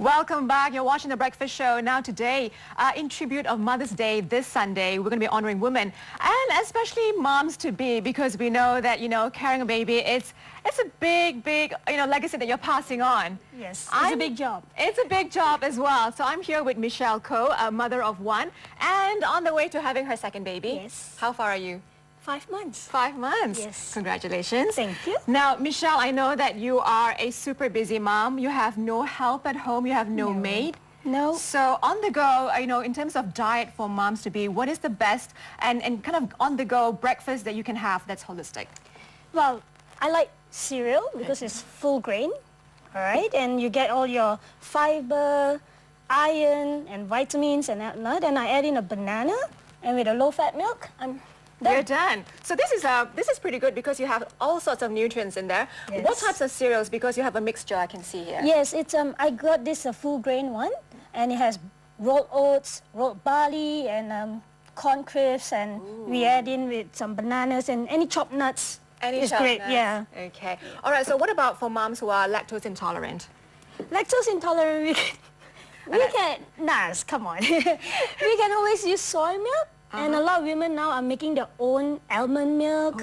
Welcome back. You're watching The Breakfast Show. Now today, in tribute of Mother's Day this Sunday, we're going to be honoring women and especially moms-to-be, because we know that, carrying a baby, it's a big, legacy that you're passing on. Yes, it's a big job. It's a big job as well. So I'm here with Michelle Ko, a mother of one, and on the way to having her second baby. Yes. How far are you? 5 months. 5 months. Yes. Congratulations. Thank you. Now, Michelle, I know that you are a super busy mom. You have no help at home. You have no maid. No. So on the go, in terms of diet for moms-to-be, what is the best and kind of on-the-go breakfast that you can have that's holistic? Well, I like cereal because it's full grain, all right? And you get all your fiber, iron, and vitamins and whatnot. And I add in a banana, and with a low-fat milk, I'm done. You're done. So this is pretty good because you have all sorts of nutrients in there. Yes. What types of cereals? Because you have a mixture I can see here. Yes, it's I got this full grain one, and it has rolled oats, rolled barley, and corn crisps, and we add in with some bananas and any chopped nuts. It's great, yeah. Okay. All right, so what about for moms who are lactose intolerant? Lactose intolerant, we can, come on. We can always use soy milk. And a lot of women now are making their own almond milk,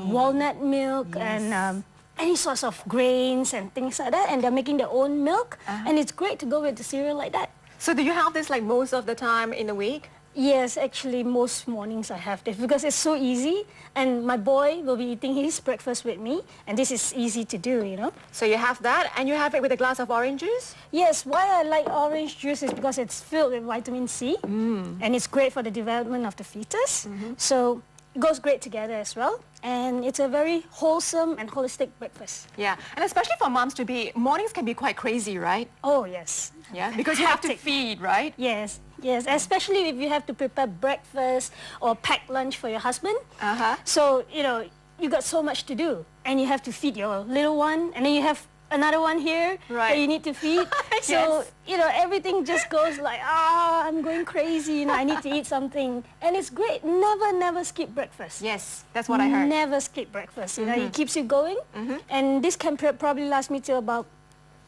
walnut milk, and any sorts of grains and things like that. And they're making their own milk. And it's great to go with the cereal like that. So do you have this like most of the time in the week? Yes, actually most mornings I have this because it's so easy. And my boy will be eating his breakfast with me. And this is easy to do, So you have that and you have it with a glass of orange juice? Yes, why I like orange juice is because it's filled with vitamin C. And it's great for the development of the fetus. So it goes great together as well. And it's a very wholesome and holistic breakfast. Yeah, and especially for moms-to-be, mornings can be quite crazy, right? Oh, yes. Yeah, because you have to feed, right? Yes, yes, especially if you have to prepare breakfast or pack lunch for your husband. So, you got so much to do. And you have to feed your little one, and then you have another one here that you need to feed. So, everything just goes like, I'm going crazy, I need to eat something. And it's great. Never skip breakfast. Yes, that's what I heard. Never skip breakfast. It keeps you going. And this can probably last me till about,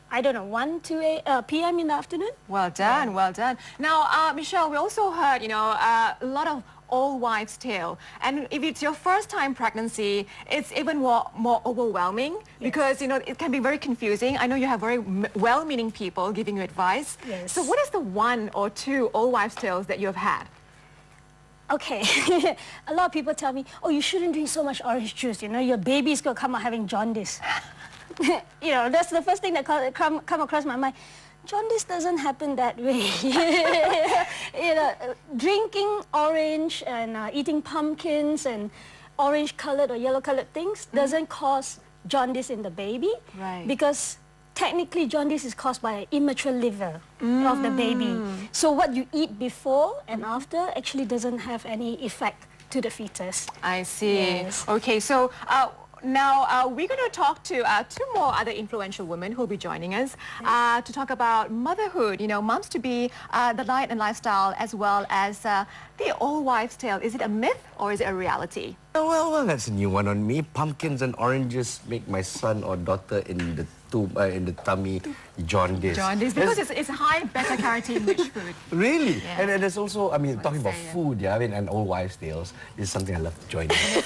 I don't know, 1, 2 p.m. in the afternoon. Well done, well done. Now, Michelle, we also heard, a lot of old wives' tale. And if it's your first time pregnancy, it's even more overwhelming because, it can be very confusing. I know you have very well-meaning people giving you advice. Yes. So what is the 1 or 2 old wives' tales that you have had? Okay, a lot of people tell me, oh, you shouldn't drink so much orange juice, your baby's going to come out having jaundice. That's the first thing that come across my mind. Jaundice doesn't happen that way. Drinking orange and eating pumpkins and orange-colored or yellow-colored things doesn't cause jaundice in the baby. Right. Because technically jaundice is caused by an immature liver of the baby. So what you eat before and after actually doesn't have any effect to the fetus. I see. Yes. Okay, so now we're going to talk to 2 more other influential women who will be joining us to talk about motherhood, moms-to-be, the diet and lifestyle, as well as the old wives' tale. Is it a myth or is it a reality? Well, that's a new one on me. Pumpkins and oranges make my son or daughter in the tummy jaundice. Jaundice, because it's high beta-carotene-rich food. Really? Yeah. And there's also, talking about food, and old wives' tales is something I love to join in.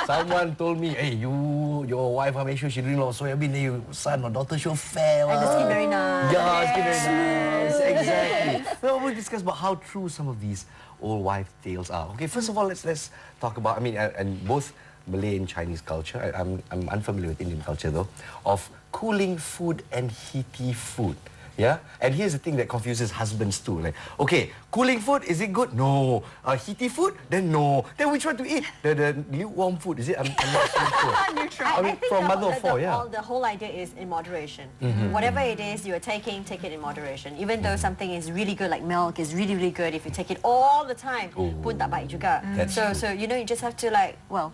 Someone told me, hey, your wife, make sure she drink a lot of soya bean, then your son or daughter should fare. And the skin very nice. Yeah, skin very nice. Exactly. So we'll discuss about how true some of these old wives' tales are. Okay, first of all, let's talk about, and both Malay and Chinese culture, I'm unfamiliar with Indian culture though, of cooling food and heaty food. Yeah? And here's the thing that confuses husbands too. Like, okay, cooling food, is it good? No. Heaty food? Then no. Then which one to eat? The lukewarm food, is it? I'm not so sure. Neutral. I mean, from mother of 4, yeah. The whole idea is in moderation. Whatever it is you're taking, take it in moderation. Even though something is really good, like milk is really, really good, if you take it all the time, pun tak baik juga. So you just have to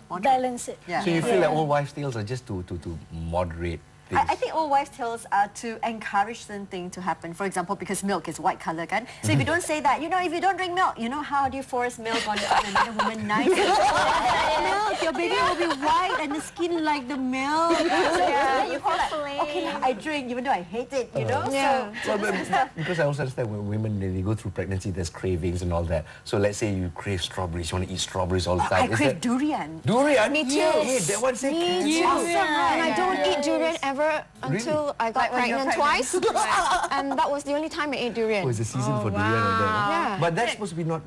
moderate. Balance it. Yeah. So you feel like old wives' tales are just to moderate things. I think all wives' tales are to encourage certain things to happen. For example, because milk is white color, kan? So if you don't say that, if you don't drink milk, how do you force milk on another woman nice? Milk, your baby will be white and the skin like the milk. So you feel like, okay, I drink even though I hate it, Yeah. So Because I also understand when women, they go through pregnancy, there's cravings and all that. So let's say you crave strawberries, you want to eat strawberries all the time. I crave durian. Durian? Me too. Hey, that one said cancer. Awesome, right? And I don't eat durian ever until I got when you're pregnant twice. And that was the only time I ate durian. Oh, it's the season for durian like that. Huh? Yeah. But that's supposed to be not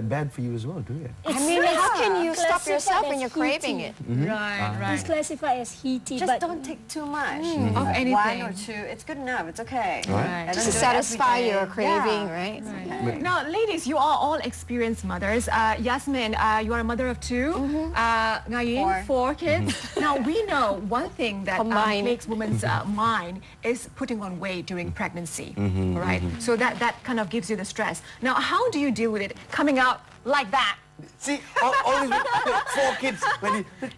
bad for you as well, durian. I mean, how can you stop classified yourself as when you're craving heaty. it? Right. It's classified as heaty, Just but don't take too much. Of anything. One or two, it's good enough. It's okay. Right. I don't To do it satisfy every day. your craving, Yeah. right? Now, ladies, you are all experienced mothers. Yasmin, you are a mother of two. Ngayin, four kids. Now, we know one thing that Combined. makes women's mind is putting on weight during pregnancy, all right? So that kind of gives you the stress. Now, how do you deal with it coming out like that? See, all these 4 kids.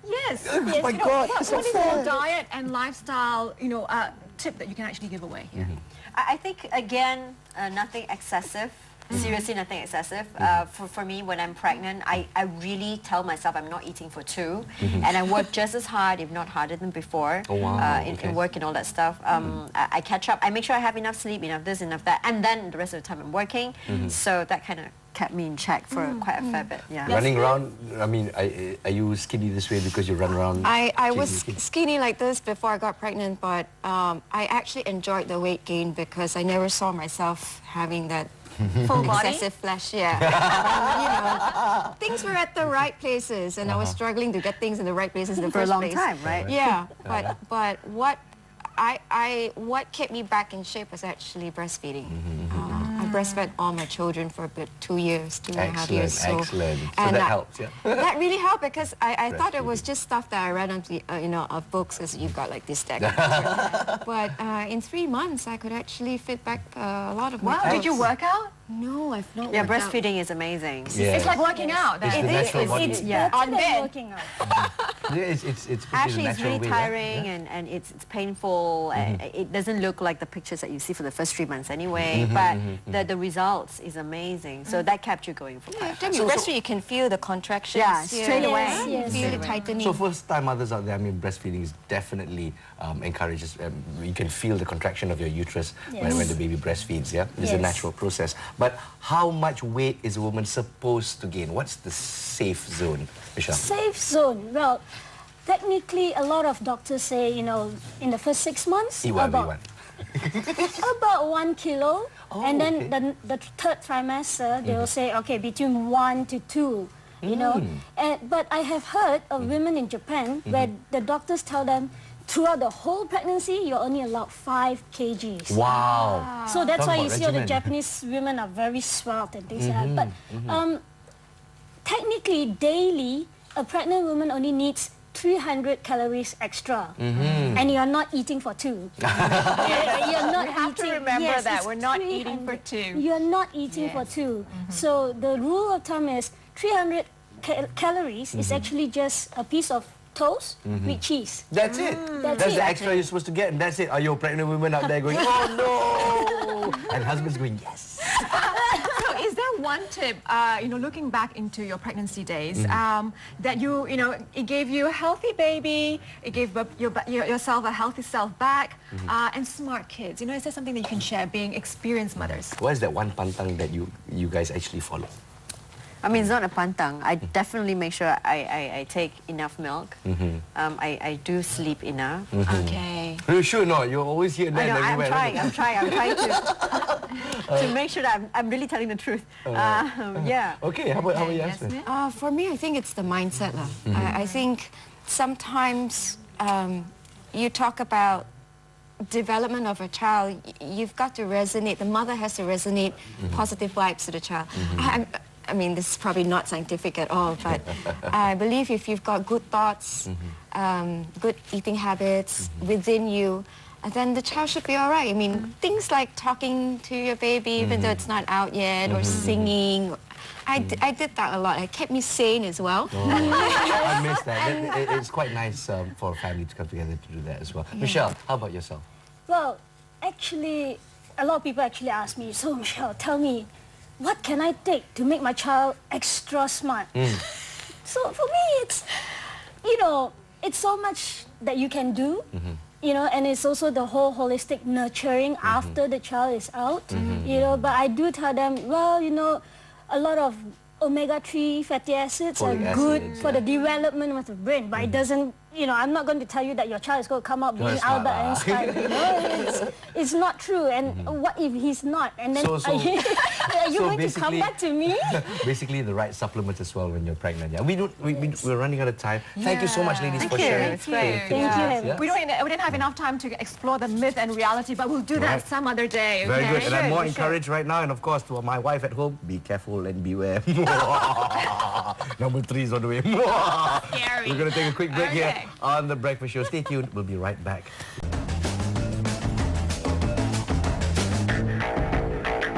Yes. Oh my God. What is your diet and lifestyle, tip that you can actually give away here? I think, again, nothing excessive. Seriously, nothing excessive. For me, when I'm pregnant, I really tell myself I'm not eating for 2. And I work just as hard, if not harder than before, Oh, wow. in work and all that stuff. I catch up. I make sure I have enough sleep, enough this, enough that. And then the rest of the time I'm working. So that kind of kept me in check for quite a fair bit. Yeah. Running around, I mean, are you skinny this way because you run around? I was chasing kids? skinny like this before I got pregnant, but I actually enjoyed the weight gain because I never saw myself having that Full body? excessive flesh. Yeah. Things were at the right places, and I was struggling to get things in the right places in the For a first long place. time, right? Yeah, but what what kept me back in shape was actually breastfeeding. I breastfed all my children for about 2 years, 2.5 years. So, Excellent. So and that helps, yeah? that really helped because I thought it was just stuff that I read on the, of books, as you've got like this deck. But in 3 months, I could actually fit back a lot of my Wow, clothes. did you work out? No, I've not Yeah, worked out. breastfeeding is amazing. Yeah. It's like working out. It's Then. the natural body. it's Yeah. better On than bed. working out. Yeah, it's the Actually, it's natural really way, right? tiring and it's painful. It doesn't look like the pictures that you see for the first 3 months anyway, but the results is amazing. So that kept you going for Yeah, quite a every time while. you breastfeed, you can feel the contractions. Yeah, straight away. Yes, You yes. feel the tightening. So first-time mothers out there, I mean, breastfeeding is definitely encourages. You can feel the contraction of your uterus when the baby breastfeeds. Yeah, it's a Yes. natural process. But how much weight is a woman supposed to gain? What's the safe zone, Michelle? Safe zone. Well, technically, a lot of doctors say, in the first 6 months, Eat whatever you want. about 1 kilo. Oh, and then okay. the third trimester, they will say, okay, between 1 to 2, But I have heard of women in Japan where the doctors tell them, throughout the whole pregnancy, you're only allowed 5 kgs. Wow. So that's Talk why about you see all the regimen. Japanese women are very svelte and things like that. But technically, daily, a pregnant woman only needs 300 calories extra. And you're not eating for 2. You're not We have to remember that. We're not eating for 2. You're not eating for 2. So the rule of thumb is 300 calories is actually just a piece of toast with cheese. That's it. That's That's it. the extra you're supposed to get, and that's it. Are you pregnant women out there going, oh no? And husbands going, yes. So is there one tip, looking back into your pregnancy days, that it gave you a healthy baby, it gave yourself a healthy self back, and smart kids? Is there something that you can share being experienced mothers? What is that one pantang that you guys actually follow? I mean, it's not a pantang. I definitely make sure I take enough milk. I do sleep enough. Okay. You sure not? You're always here and I there. know, and everywhere. I'm trying to make sure that I'm really telling the truth. Yeah. Okay, how about you, Yasmin? For me, I think it's the mindset. I think sometimes you talk about development of a child, you've got to resonate, the mother has to resonate positive vibes to the child. I mean, this is probably not scientific at all, but I believe if you've got good thoughts, good eating habits within you, then the child should be all right. I mean, things like talking to your baby, even though it's not out yet, or singing, I did that a lot. It kept me sane as well. Oh, I miss that. It's quite nice for a family to come together to do that as well. Michelle, how about yourself? Well, actually, a lot of people actually ask me, so Michelle, tell me, what can I take to make my child extra smart? So for me, it's, you know, it's so much that you can do, you know, and it's also the whole holistic nurturing after the child is out, you know, but I do tell them, well, you know, a lot of omega-3 fatty acids are good for the development of the brain, but it doesn't, you know, I'm not going to tell you that your child is going to come out being Albert Einstein. You know, it's not true. And what if he's not? And then are you going to come back to me? Basically, the right supplements as well when you're pregnant. Yeah, we're running out of time. Thank you so much, ladies, for sharing. Thank you. Yeah. We didn't have enough time to explore the myth and reality, but we'll do that some other day. Very okay? good. And I'm more encouraged right now. And of course, to my wife at home, be careful and beware. Number 3 is on the way. Scary. We're going to take a quick break here on The Breakfast Show. Stay tuned. We'll be right back.